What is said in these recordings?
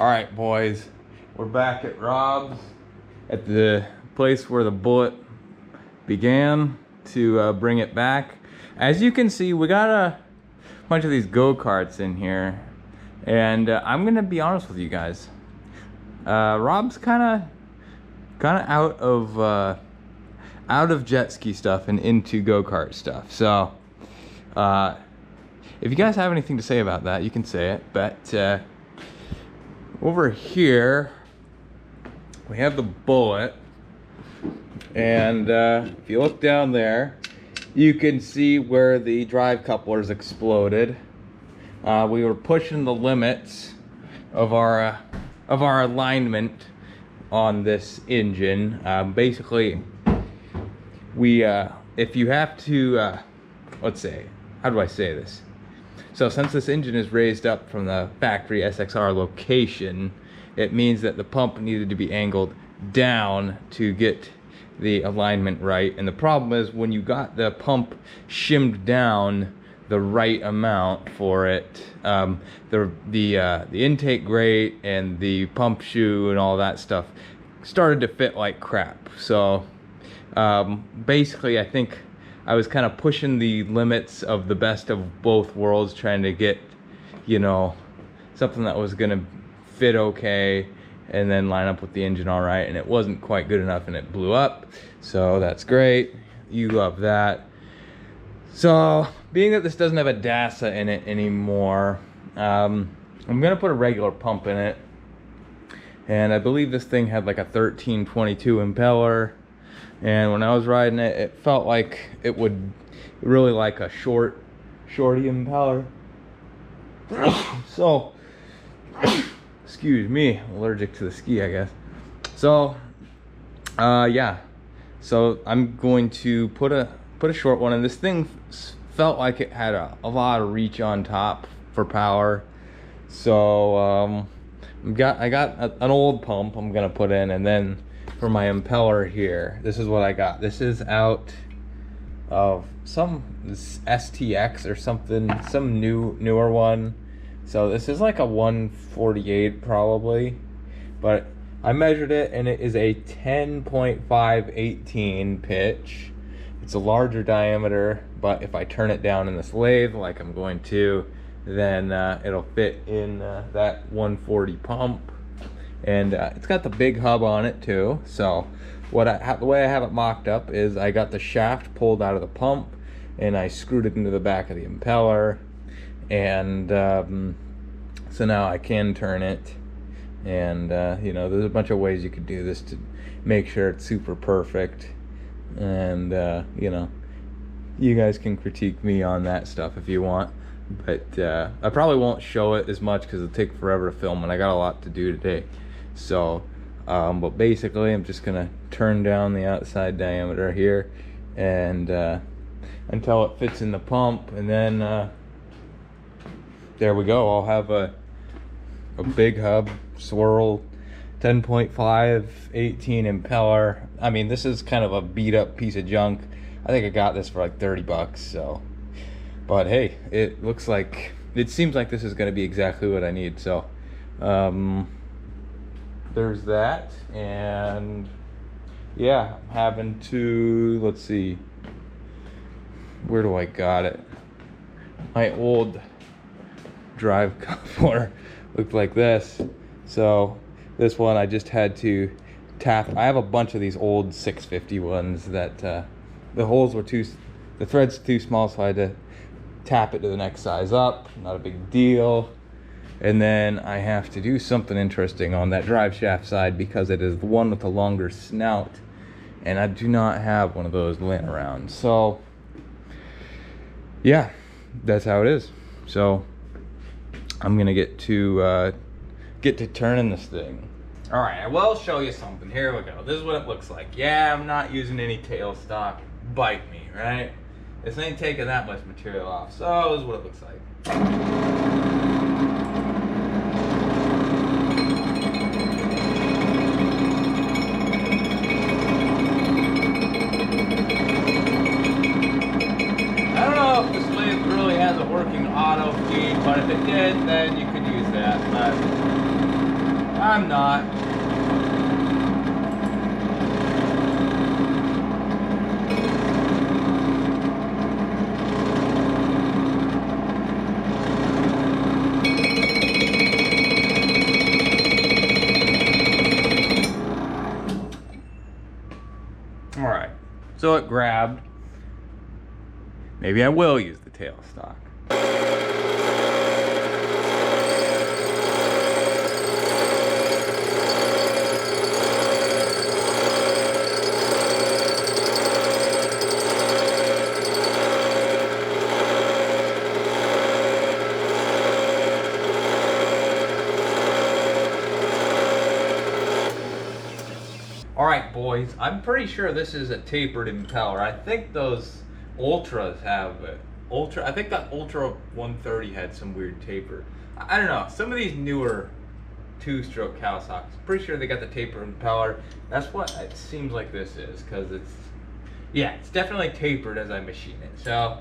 All right, boys, we're back at Rob's, at the place where the Bullett began, to bring it back. As you can see, we got a bunch of these go-karts in here, and I'm gonna be honest with you guys. Rob's kind of out of jet ski stuff and into go-kart stuff. So if you guys have anything to say about that, you can say it. But over here we have the Bullett, and if you look down there, you can see where the drive couplers exploded. We were pushing the limits of our alignment on this engine. Basically, if you have to, let's say, how do I say this? So since this engine is raised up from the factory SXR location, it means that the pump needed to be angled down to get the alignment right. And the problem is, when you got the pump shimmed down the right amount for it, the intake grate and the pump shoe and all that stuff started to fit like crap. So basically, I think I was kind of pushing the limits of the best of both worlds, trying to get, you know, something that was gonna fit okay and then line up with the engine all right, and it wasn't quite good enough and it blew up. So that's great, you love that. So being that this doesn't have a DASA in it anymore, I'm gonna put a regular pump in it, and I believe this thing had like a 1322 impeller. And when I was riding it, it felt like it would really like a shorty impeller. So, excuse me, I'm allergic to the ski, I guess. So, yeah. So I'm going to put a short one, and this thing felt like it had a lot of reach on top for power. So I got an old pump I'm gonna put in, and then for my impeller here, this is what I got. This is out of some STX or something, some newer one. So this is like a 148 probably, but I measured it and it is a 10.518 pitch. It's a larger diameter, but if I turn it down in this lathe like I'm going to, then it'll fit in that 140 pump. And it's got the big hub on it too. So the way I have it mocked up is I got the shaft pulled out of the pump and I screwed it into the back of the impeller, and so now I can turn it. And you know, there's a bunch of ways you could do this to make sure it's super perfect. And you know, you guys can critique me on that stuff if you want, but I probably won't show it as much because it'll take forever to film, and I got a lot to do today. So but basically I'm just gonna turn down the outside diameter here, and until it fits in the pump, and then there we go. I'll have a big hub swirl 10.518 impeller. I mean, this is kind of a beat up piece of junk. I think I got this for like 30 bucks. So, but hey, it seems like this is going to be exactly what I need. So there's that. And yeah, I'm having to, let's see, where do I got it? My old drive coupler looked like this. So this one I just had to tap. I have a bunch of these old 650 ones that the thread's too small, so I had to tap it to the next size up. Not a big deal. And then I have to do something interesting on that drive shaft side, because it is the one with the longer snout, and I do not have one of those laying around. So yeah, that's how it is. So I'm gonna get to turning this thing. All right, I will show you something. Here we go. This is what it looks like. Yeah, I'm not using any tailstock. Bite me, right? This ain't taking that much material off. So this is what it looks like. I don't know if this lathe really has a working auto feed, but if it did, then you could use that. But I'm not. All right, so it grabbed. Maybe I will use the tailstock. All right, boys, I'm pretty sure this is a tapered impeller. I think those Ultras have it. I think that Ultra 130 had some weird taper. I don't know. Some of these newer two-stroke Kawasaki's, pretty sure they got the tapered impeller. That's what it seems like this is, because it's, yeah, it's definitely tapered as I machine it. So.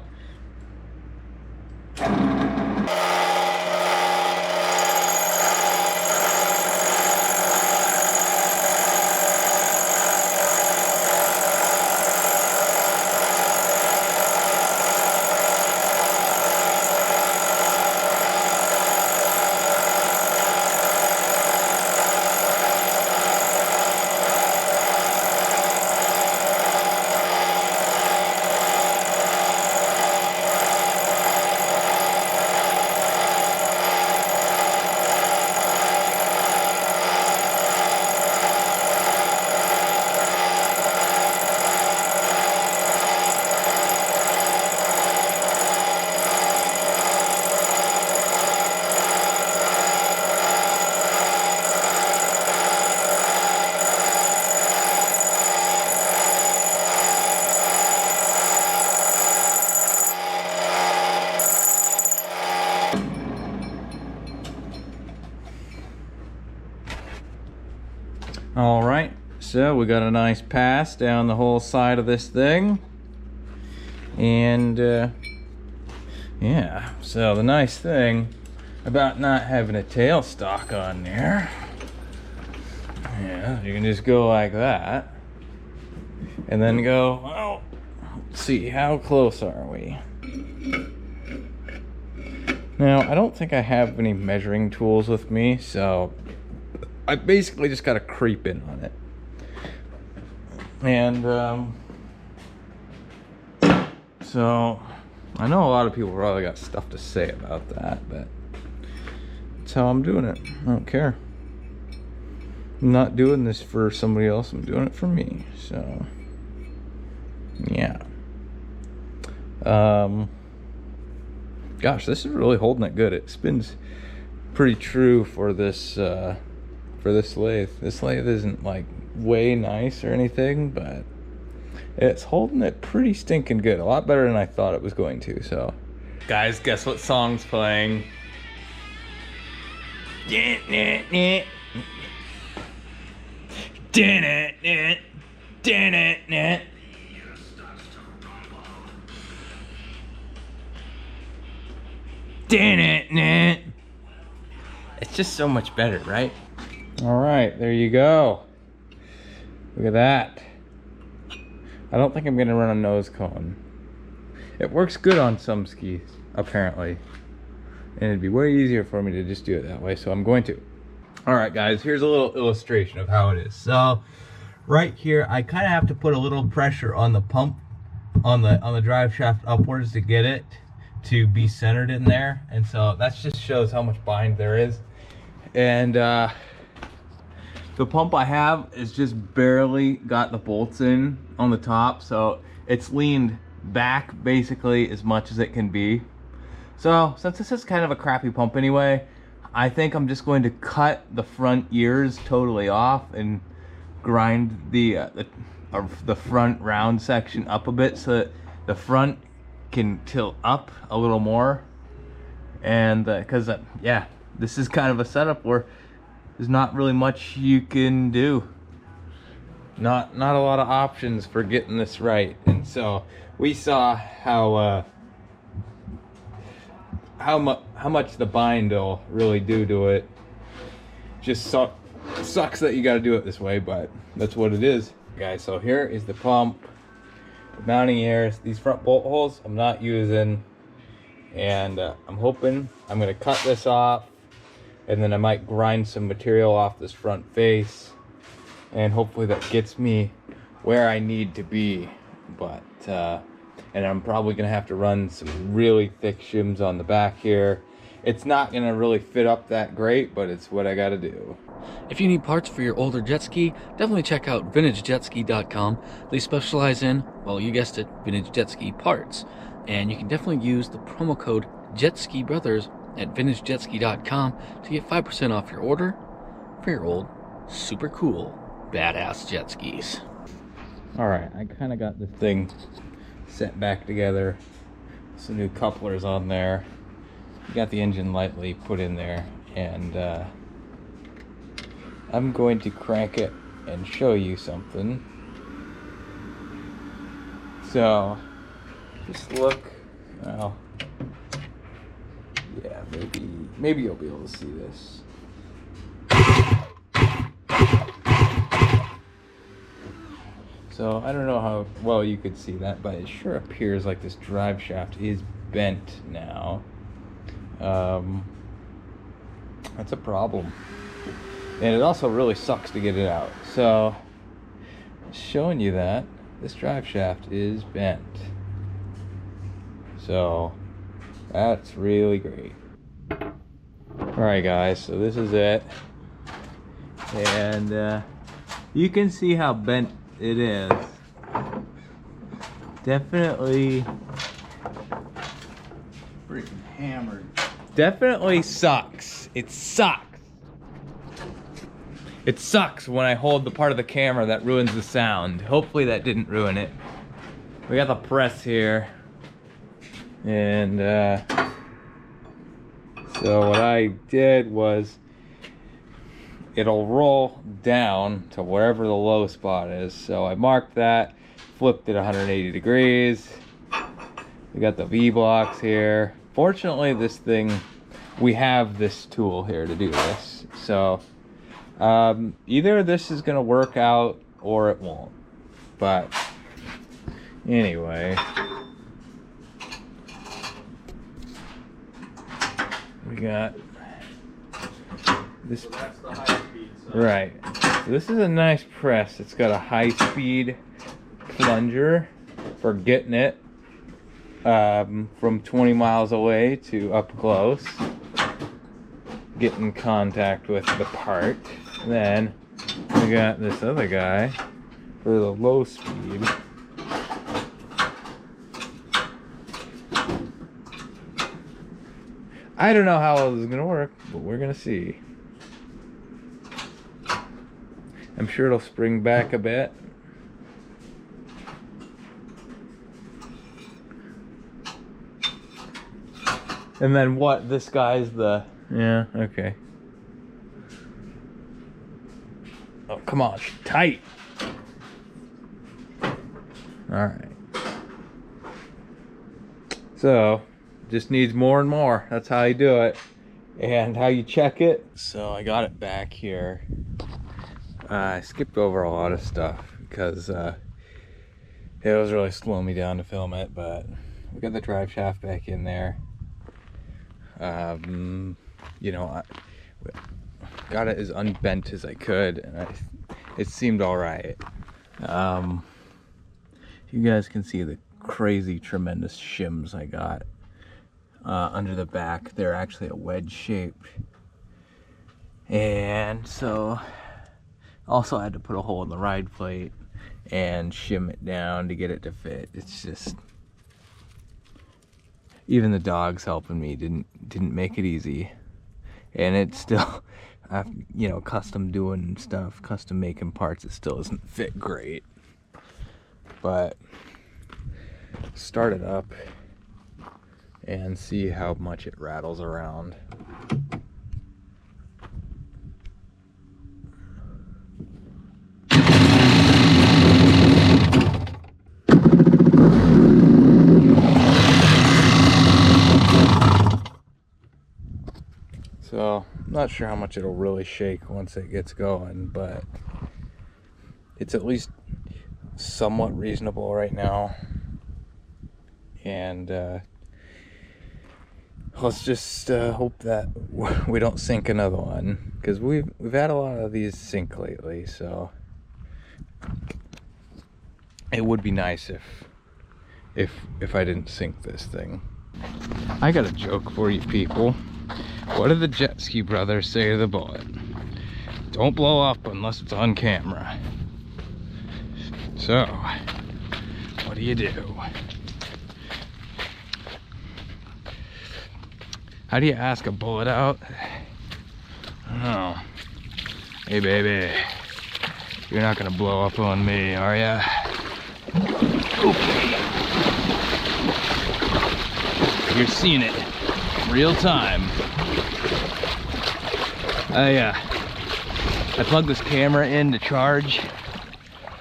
All right, so we got a nice pass down the whole side of this thing. And yeah, so the nice thing about not having a tailstock on there, yeah, you can just go like that and then go, well, let's see, how close are we? Now, I don't think I have any measuring tools with me, so I basically just got to creep in on it. And so I know a lot of people probably got stuff to say about that, but that's how I'm doing it. I don't care. I'm not doing this for somebody else, I'm doing it for me. So yeah. Gosh, this is really holding it good. It spins pretty true for this lathe. This lathe isn't like way nice or anything, but it's holding it pretty stinking good. A lot better than I thought it was going to. So guys, guess what song's playing? It's just so much better, right? All right, there you go. Look at that. I don't think I'm gonna run a nose cone. It works good on some skis, apparently. And it'd be way easier for me to just do it that way, so I'm going to. All right, guys, here's a little illustration of how it is. So, right here, I kind of have to put a little pressure on the pump, on the drive shaft upwards to get it to be centered in there. And so that just shows how much bind there is. And the pump I have is just barely got the bolts in on the top, so it's leaned back basically as much as it can be. So since this is kind of a crappy pump anyway, I think I'm just going to cut the front ears totally off and grind the front round section up a bit so that the front can tilt up a little more. And because yeah, this is kind of a setup where there's not really much you can do. Not a lot of options for getting this right. And so we saw how much the bind will really do to it. Just Sucks that you got to do it this way, but that's what it is. Guys, so here is the pump. The mounting ears, these front bolt holes I'm not using, and I'm hoping I'm going to cut this off, and then I might grind some material off this front face, and hopefully that gets me where I need to be. But and I'm probably going to have to run some really thick shims on the back here. It's not going to really fit up that great, but it's what I got to do. If you need parts for your older jet ski, definitely check out vintagejetski.com. They specialize in, well, you guessed it, vintage jet ski parts. And you can definitely use the promo code JetSkiBrothers at vintagejetski.com to get 5% off your order for your old, super cool, badass jet skis. Alright, I kind of got this thing set back together. Some new couplers on there. Got the engine lightly put in there, and I'm going to crank it and show you something. So, just look. Well, yeah, maybe you'll be able to see this. So, I don't know how well you could see that, but it sure appears like this drive shaft is bent now. That's a problem. And it also really sucks to get it out. So, showing you that this drive shaft is bent. So, that's really great. Alright guys, so this is it. And you can see how bent it is. Definitely freaking hammered. Definitely sucks. It sucks. It sucks when I hold the part of the camera that ruins the sound. Hopefully that didn't ruin it. We got the press here. And so what I did was, it'll roll down to wherever the low spot is. So I marked that, flipped it 180 degrees. We got the V blocks here. Fortunately, this thing, we have this tool here to do this. So either this is gonna work out or it won't. But anyway, we got this. That's the high speed side. Right. So this is a nice press. It's got a high-speed plunger for getting it from 20 miles away to up close. Get in contact with the part. And then we got this other guy for the low speed. I don't know how well this is gonna work, but we're gonna see. I'm sure it'll spring back a bit. And then what? This guy's the... Yeah, okay. Oh, come on. Tight. Alright. So, just needs more and more. That's how you do it. And how you check it. So, I got it back here. I skipped over a lot of stuff because it was really slowing me down to film it, but we got the drive shaft back in there. You know, I got it as unbent as I could, and it seemed all right. You guys can see the crazy, tremendous shims I got under the back. They're actually a wedge shape, and so also I had to put a hole in the ride plate and shim it down to get it to fit. It's just, even the dogs helping me didn't make it easy. And it's still, you know, custom doing stuff, custom making parts, it still doesn't fit great. But start it up and see how much it rattles around. So, not sure how much it'll really shake once it gets going, but it's at least somewhat reasonable right now. And let's just hope that we don't sink another one, because we've had a lot of these sink lately. So it would be nice if I didn't sink this thing. I got a joke for you people. What did the JetSki brothers say to the Bullett? Don't blow up unless it's on camera. So, what do you do? How do you ask a Bullett out? Oh, hey baby, you're not gonna blow up on me, are ya? Okay. You're seeing it real time. I plugged this camera in to charge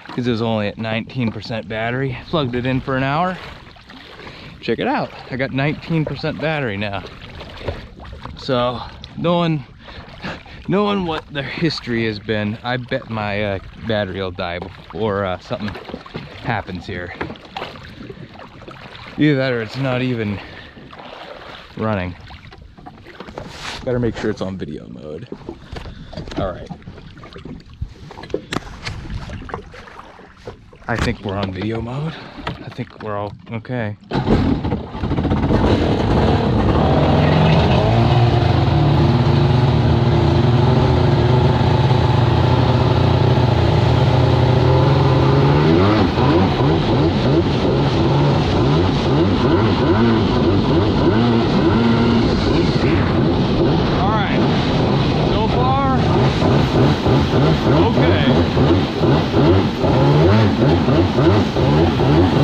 because it was only at 19% battery. Plugged it in for an hour. Check it out. I got 19% battery now. So knowing what their history has been, I bet my battery will die before something happens here. Either that or it's not even running. Better make sure it's on video mode. All right. I think we're on video mode. I think we're all okay.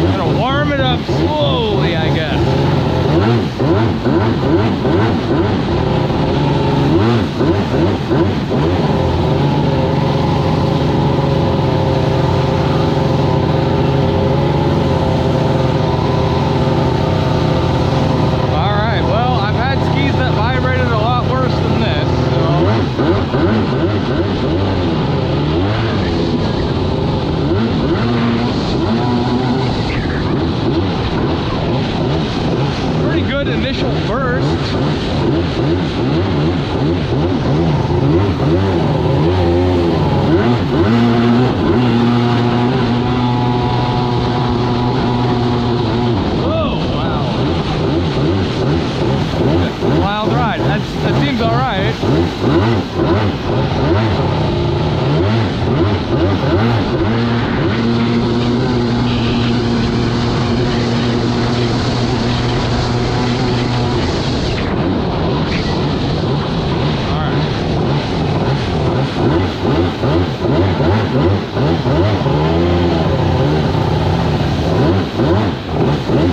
Gotta warm it up slowly, I guess. Alright, well, I've had skis that vibrated a lot worse than this, pretty good initial burst. Oh wow! Wild ride. That seems all right.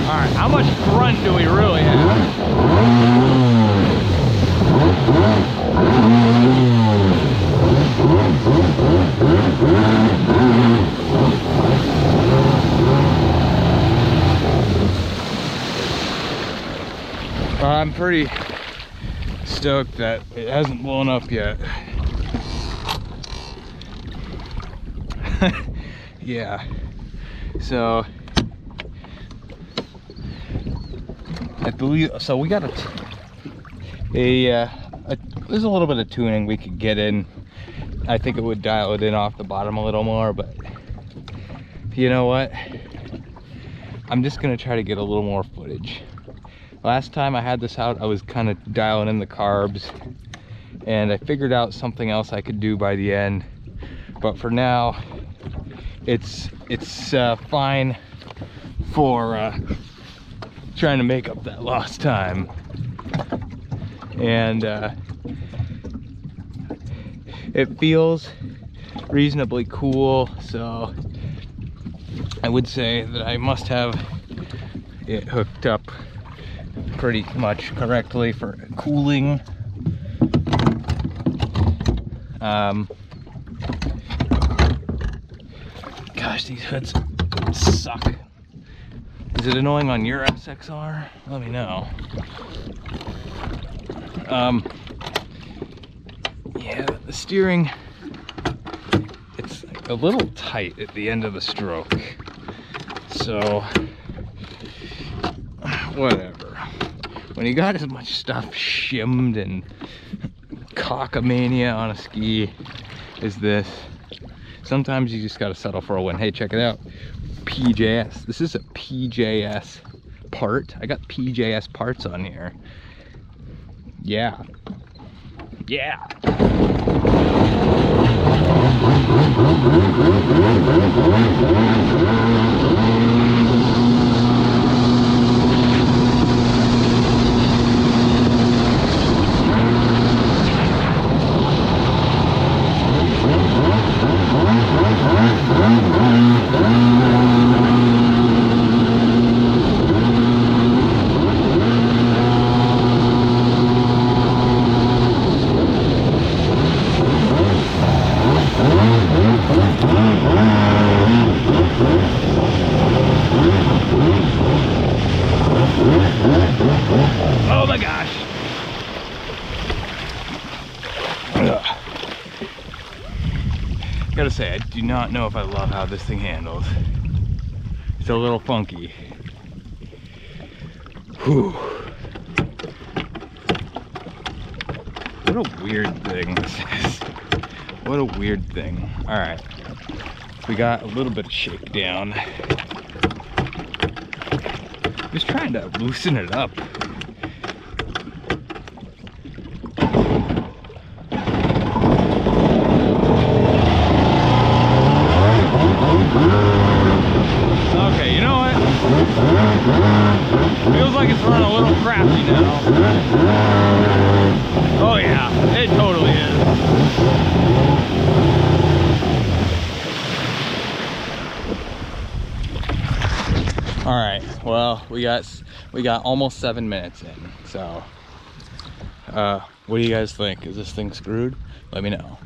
Alright, how much front do we really have? I'm pretty stoked that it hasn't blown up yet. Yeah, so I believe so. We got there's a little bit of tuning we could get in. I think it would dial it in off the bottom a little more, but you know what? I'm just gonna try to get a little more footage. Last time I had this out, I was kind of dialing in the carbs, and I figured out something else I could do by the end. But for now, it's fine for trying to make up that lost time. And it feels reasonably cool, so I would say that I must have it hooked up pretty much correctly for cooling. Gosh, these hoods suck. Is it annoying on your SXR? Let me know. the steering, it's like a little tight at the end of the stroke. So, whatever. When you got as much stuff shimmed and cockamania on a ski as this, sometimes you just gotta settle for a win. Hey, check it out. PJS. This is a PJS part. I got PJS parts on here. Yeah. Yeah. Oh my gosh. Ugh. Gotta say, I do not know if I love how this thing handles. It's a little funky. Whew. What a weird thing this is. What a weird thing. All right, we got a little bit of shakedown. Just trying to loosen it up. Okay, you know what? Feels like it's running a little crappy now. Oh yeah, it totally is. All right, well, we got almost 7 minutes in, so what do you guys think? Is this thing screwed? Let me know.